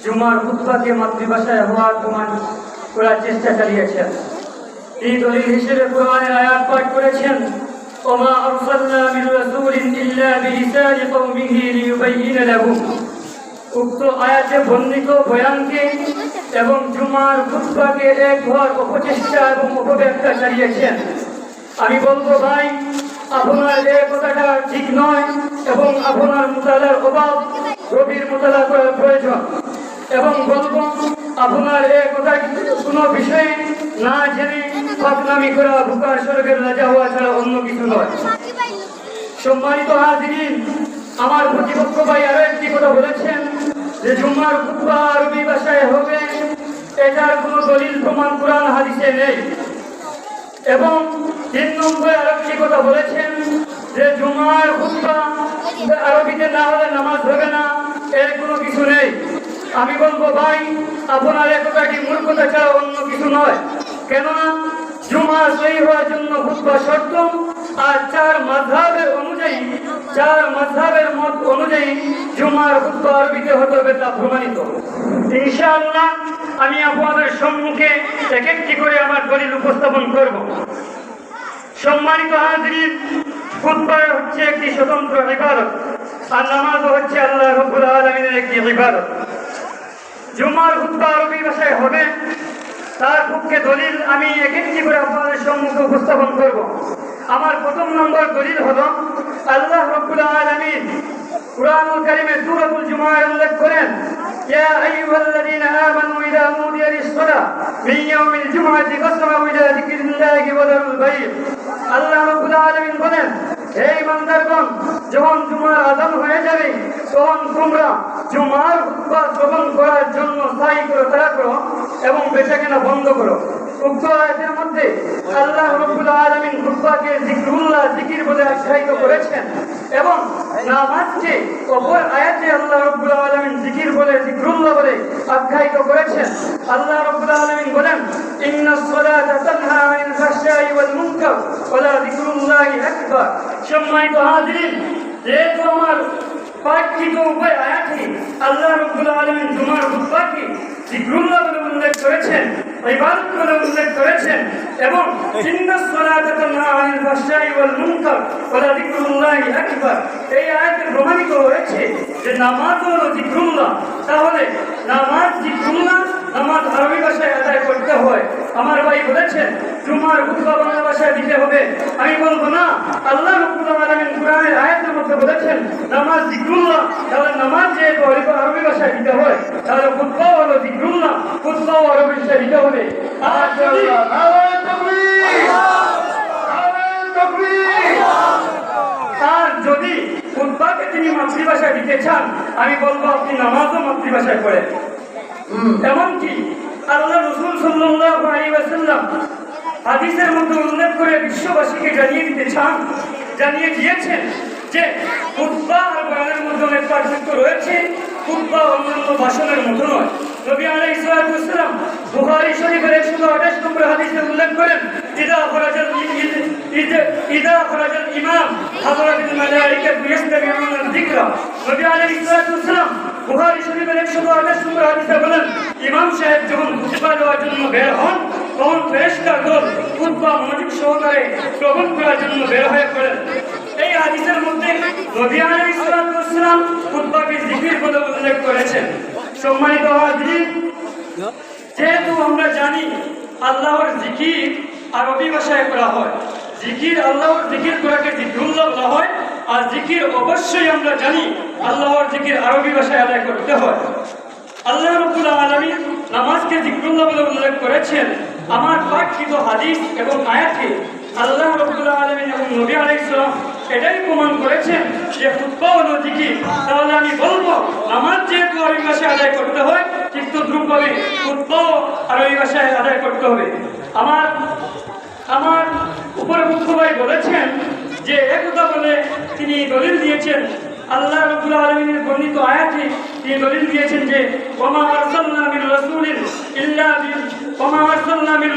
জুমার খুতবাকে মাতৃভাষায় হওয়ার প্রমাণ করার চেষ্টা চালিয়েছেন। এই দলিল হিসেবে কোরআনের আয়াত পাঠ করেছেন, ওমা আরসালনা মির রাসূলিন ইল্লা বিলিসানি কওমিহি লিয়ুবাইয়িনা লাহুম। উক্ত আয়াতে বর্ণিত বয়ানকে এবং জুমার খুতবাকে এক ঘর অপচেষ্টা এবং অপব্যাখ্যা চালিয়েছেন। আমি বলবো ভাই, আপনার এই কথাটা ঠিক নয় এবং আপনার মুতালার অভাব, গভীর মুতালা করার প্রয়োজন। এবং বলবো, আপনার এই কথা কোনো বিষয়ে না জেনে বদনামি করা বুকার স্বর্গের রাজা হওয়া ছাড়া অন্য কিছু নয়। সম্মানিত হাজিরিন, আমার প্রতিপক্ষ ভাই আরো একটি কথা বলেছেন যে জুম্মার খুতবা আরবি ভাষায় হবে, এটার কোনো দলিল প্রমাণ কোরআন হাদিসে নেই। এবং 3 নম্বরে আরেকটি কথা বলেছেন যে জুমার খুতবা আরবিতে না হলে নামাজ হবে না, এর কোনো কিছু নেই। আমি বলবো ভাই, আপনার এ কথাটি মূর্খতা ছাড়া অন্য কিছু নয়। কেননা জুমা সহি হওয়ার জন্য খুতবা শর্ত, আর 4 মাযহাবের মত অনুযায়ী জুমার খুতবা আরবিতে হতে হবে, তা প্রমাণিত। ইনশাআল্লাহ আমি আপনাদের সম্মুখে এক একটি করে আমার দলিল উপস্থাপন করব। সম্মানিত হাজিরিন, খুতবা হচ্ছে একটি স্বতন্ত্র ইবাদত, আর নামাজও হচ্ছে আল্লাহ রাব্বুল আলামিনের একটি ইবাদত। জুমার খুতবা আরবি ভাষায় হবে, তার পক্ষে দলিল আমি এক একটি করে আপনাদের সম্মুখে উপস্থাপন করব। আমার 1 নম্বর দলিল হলো, আল্লাহ রাব্বুল আলামিন কুরআনুল কারীমে সূরাতুল জুমায় উল্লেখ করেন, ইয়া আইয়ুহাল্লাযীনা আমানু ইযা নুদিয়া লিস-সালাহ মিন ইয়াউমিল জুমআতি ফাসআউ ইলা যিকরিল্লাহি ওয়া যারুল বাই'। আল্লাহ রাব্বুল আলামিন বলেন, হে ইমানদারগণ, যখন জুমার আযান হয়ে যাবে তখন তোমরা জুমার খুতবা শ্রবণ করার জন্য সাই করো, তাড়া করো এবং বেচাকেনা বন্ধ করো। উক্ত আয়াতের মধ্যে আল্লাহ রাব্বুল আলামিন খুতবাকে যিকরুল্লাহ, জিকির বলে আখ্যায়িত করেছেন এবং নামাজকে অপর আয়াতে আল্লাহ রাব্বুল আলামিন জিকির বলে, যিকরুল্লাহ বলে আখ্যায়িত করেছেন। আল্লাহ রাব্বুল আলামিন বলেন, ইন্নাস সালাতা তানহা আনিল ফাহশাই ওয়াল মুনকার ওয়া যিকরুল্লাহি আকবার। সম্মানিত হাজিরিন, যেহেতু আমার পাঠিত উভয় আয়াতে আল্লাহ রাব্বুল আলামিন জুমার খুতবাকে যিকরুল্লাহ বলে উল্লেখ করেছেন, ইবাদত বলে উল্লেখ করেছেন এবং ইন্নাস সালাতা তানহা আনিল ফাহশাই ওয়াল মুনকার ওয়া যিকরুল্লাহি আকবার, এই আয়াতে প্রমাণিত হয়েছে যে নামাজ হলো যিকরুল্লাহ। তাহলে নামাজ যিকরুল্লাহ, নামাজ আরবি ভাষায় আদায় করতে হয়। আমার ভাই বলেছেন জুমার খুতবা বাংলা ভাষায় দিতে হবে। আমি বলবো না, আল্লাহ রাব্বুল আলামিন কুরআনের আয়াতের মধ্যে বলেছেন নামাজ যিকরুল্লাহ, তাহলে নামাজ যেহেতু আরবি ভাষায় দিতে হয়, তাহলে খুতবা হলো যিকরুল্লাহ, খুতবাও আরবি ভাষায় দিতে হবে। আর যদি খুতবাকে তিনি মাতৃভাষায় দিতে চান, আমি বলবো আপনি নামাজও মাতৃভাষায় পড়েন। এমনকি আল্লাহ রাসূল সাল্লাল্লাহু আলাইহি ওয়াসাল্লাম হাদিসের মধ্যে উল্লেখ করে বিশ্ববাসীকে জানিয়ে দিয়েছেন যে খুতবা আর বয়ানের মধ্যে অনেক পার্থক্য রয়েছে। খুতবা অন্যান্য ভাষণের মতো নয়। নবী আলাইহিস সালাতু ওয়াস সালাম বুখারী শরীফের 128 নম্বর হাদিসে উল্লেখ করেন, ইযা খরাজাল ইমাম হাযরাতুল মালায়েকাতু ইস্তামিউনা যিকরা। নবী আলাইহিস সালাতু ওয়াস সালাম বুখারী শরীফের 128 নম্বর হাদিসে বলেন, ইমাম সাহেব যখন খুতবা দেওয়ার জন্য বের হন, তখন ফেরেশতার দল খুতবা মনোযোগ সহকারে শ্রবণ করার জন্য বের হয়ে পড়েন। এই হাদিসের মধ্যে নবী আলাইহিস সালাতু ওয়াস সালাম খুতবাকে জিকির বলে উল্লেখ করেছেন। সম্মানিত হাজির, যেহেতু আমরা জানি আল্লাহর জিকির আরবি ভাষায় করা হয়, জিকির আল্লাহর জিকির করাকে যিকরুল্লাহ বলা হয়, আর জিকির অবশ্যই আমরা জানি আল্লাহর জিকির আরবি ভাষায় আদায় করতে হয়। আল্লাহ রাব্বুল আলামিন নামাজকে যিকরুল্লাহ বলে উল্লেখ করেছেন। আমার পাঠিত হাদিস এবং আয়াতে আল্লাহ রাব্বুল আলামিন এবং নবী আলাইহিস সালাম এটাই প্রমাণ করেছেন যে খুতবা হলো জিকির। তাহলে আমি বলবো, নামাজ যেহেতু আরবি ভাষায় আদায় করতে হয়, ঠিক তদ্রূপভাবে খুতবাও আরবি ভাষায় আদায় করতে হবে। আমার উপরমুখ্য ভাই বলেছেন যে একথা বলে তিনি দলিল দিয়েছেন, আল্লাহ রাব্বুল আলামিনের বর্ণিত আয়াতে তিনি দলিল দিয়েছেন যে ওমা আরসালনা মির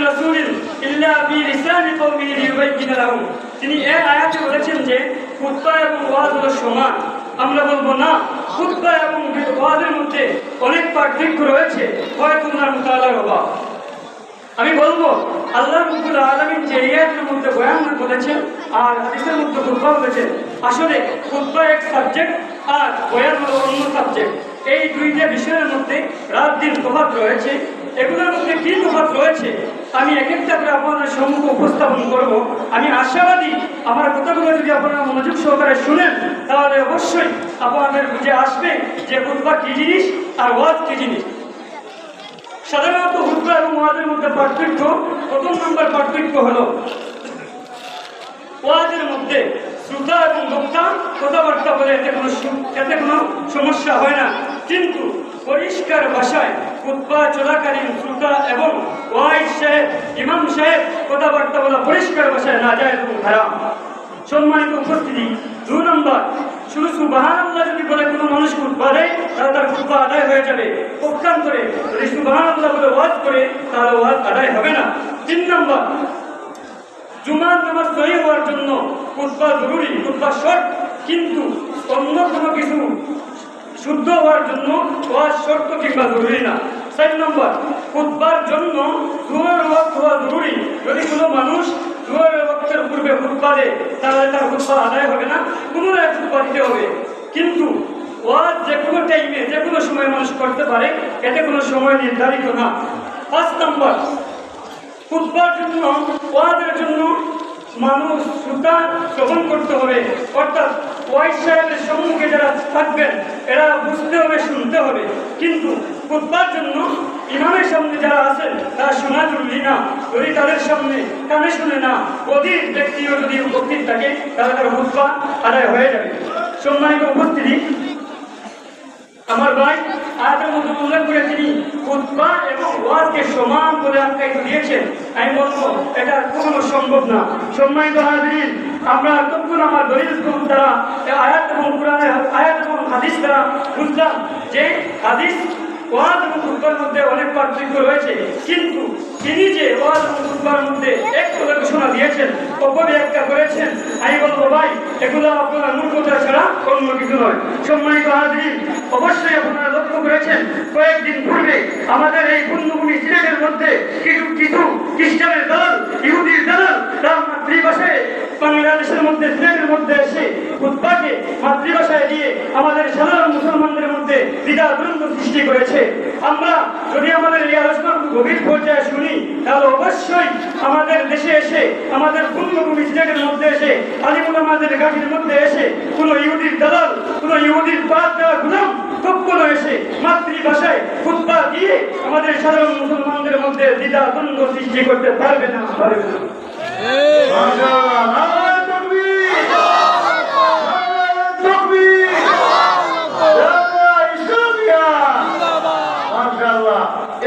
রাসূলিন ইল্লা বিলিসানি কওমিহি লিয়ুবাইয়িনা লাহুম। তিনি এই আয়াতে বলেছেন যে খুতবা এবং ওয়াজ হলো সমান। আমরা বলবো না, খুতবা এবং ওয়াজের মধ্যে রয়েছে, হয়তো ওনার মুতাআলার অভাব। আমি বলবো আল্লাহ রাব্বুল আলামিন যে আয়াতের মধ্যে বয়ান করেছেন আর হাদিসের মধ্যে খুতবা বলেছেন, আসলে খুতবা এক সাবজেক্ট আর বয়ান হলো অন্য সাবজেক্ট। এই দুইটা বিষয়ের মধ্যে রাত দিন তফাৎ রয়েছে। এগুলোর মধ্যে কি তফাৎ রয়েছে আমি এক একটা করে আপনাদের সম্মুখে উপস্থাপন করব। আমি আশাবাদী আমার কথাগুলো যদি আপনারা মনোযোগ সহকারে শুনেন তাহলে অবশ্যই আপনাদের বুঝে আসবে যে খুতবা কি জিনিস আর ওয়াজ কি জিনিস। সাধারণত খুতবা এবং ওয়াজের মধ্যে পার্থক্য, প্রথম নম্বর পার্থক্য হলো ওয়াজের মধ্যে শ্রোতা এবং বক্তা কথাবার্তা বলে এতে কোনো সমস্যা হয় না, কিন্তু পরিষ্কার ভাষায় খুতবা চলাকালীন শ্রোতা এবং ওয়াইজ সাহেব ইমাম সাহেব কথাবার্তা বলা পরিষ্কার ভাষায় নাজায়েজ এবং হারাম। সম্মানিত উপস্থিতি, 2 নম্বর, শুধু সুবহানাল্লাহ যদি বলে কোনো মানুষ খুতবা দেয় তাহলে তার খুতবা আদায় হয়ে যাবে। পক্ষান্তরে যদি সুবহানাল্লাহ বলে ওয়াজ করে তাহলে ওয়াজ আদায় হবে না। 3 নম্বর, জুমার নামাজ সহিহ হওয়ার জন্য খুতবা জরুরি, খুতবা শর্ত, কিন্তু অন্য কোনো কিছু শুদ্ধ হওয়ার জন্য ওয়াজ শর্ত কিংবা জরুরি না। 4 নম্বর, খুতবার জন্য জোহরের ওয়াক্ত হওয়া জরুরি। যদি কোনো মানুষ জোহরের ওয়াক্তের পূর্বে খুতবা দেয় তাহলে তার খুতবা আদায় হবে না, পুনরায় খুতবা দিতে হবে। কিন্তু ওয়াজ যে কোনো টাইমে যে কোনো সময় মানুষ করতে পারে, এতে কোনো সময় নির্ধারিত না। 5 নম্বর, খুতবার জন্য ওয়াজের জন্য মানুষ শ্রোতা গ্রহণ করতে হবে, অর্থাৎ ওয়াইজ সাহেবের সম্মুখে যারা থাকবেন এরা বুঝতে হবে, শুনতে হবে। কিন্তু খুতবার জন্য ইমামের সামনে যারা আছেন তারা শোনা জরুরি না। যদি তাদের সামনে কানে শুনে না, অধীর ব্যক্তিও যদি উপস্থিত থাকে তাহলে তার খুতবা আদায় হয়ে যাবে। সম্মানিত উপস্থিতি, আমার ভাই আয়াতের মধ্যে উল্লেখ করে তিনি খুতবা এবং ওয়াজকে সমান বলে আখ্যায়িত দিয়েছেন। আমি বলবো এটা কখনো সম্ভব না। সম্মানিত হাজিরিন, আমরা তখন আমার দলিল দ্বারা আয়াত এবং কোরআনের আয়াত এবং হাদিস দ্বারা বুঝলাম যে হাদিস ওয়াজ এবং খুতবার মধ্যে অনেক পার্থক্য রয়েছে, কিন্তু তিনি যে ওয়াজ এবং খুতবার মধ্যে এক কথা ঘোষণা দিয়েছেন, অপব্যাখ্যা করেছেন, আমি বলবো ভাই এগুলো আপনারা মূর্খতা ছাড়া অন্য কিছু নয়। সম্মানিত হাজিরিন, অবশ্যই আপনারা লক্ষ্য করেছেন কয়েকদিন পূর্বে আমাদের এই পুণ্যভূমি সিলেটের মধ্যে কিছু খ্রিস্টানের দল, ইহুদির দল তার মাতৃভাষায় বাংলাদেশের মধ্যে সিলেটের মধ্যে এসে খুতবাকে মাতৃভাষায় দিয়ে আমাদের সাধারণ মুসলমানদের মধ্যে দ্বিধাদ্বন্দ্ব সৃষ্টি করেছে। আমরা যদি আমাদের এই আলোচনার গভীর পর্যায়ে শুনি তাহলে অবশ্যই আমাদের দেশে এসে, আমাদের পুণ্যভূমি সিলেটের মধ্যে এসে, আলিমুল আমাদের ঘাটির মধ্যে এসে কোনো ইহুদির দালাল, কোনো ইহুদির পাত দেওয়া গুলাম কখনো এসে মাতৃভাষায় খুতবা দিয়ে আমাদের সাধারণ মুসলমানদের মধ্যে দ্বিধাদ্বন্দ্ব সৃষ্টি করতে পারবে না, পারবে না।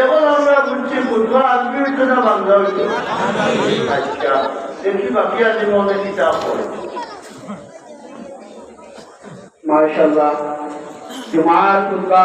এখন আমরা বুঝছি বুঝবো আজকে হইতো না বাংলা হইতো। আচ্ছা দেখি বাকি আছে মনে কিতাব পড়ে। মাশাআল্লাহ, জুমার খুতবা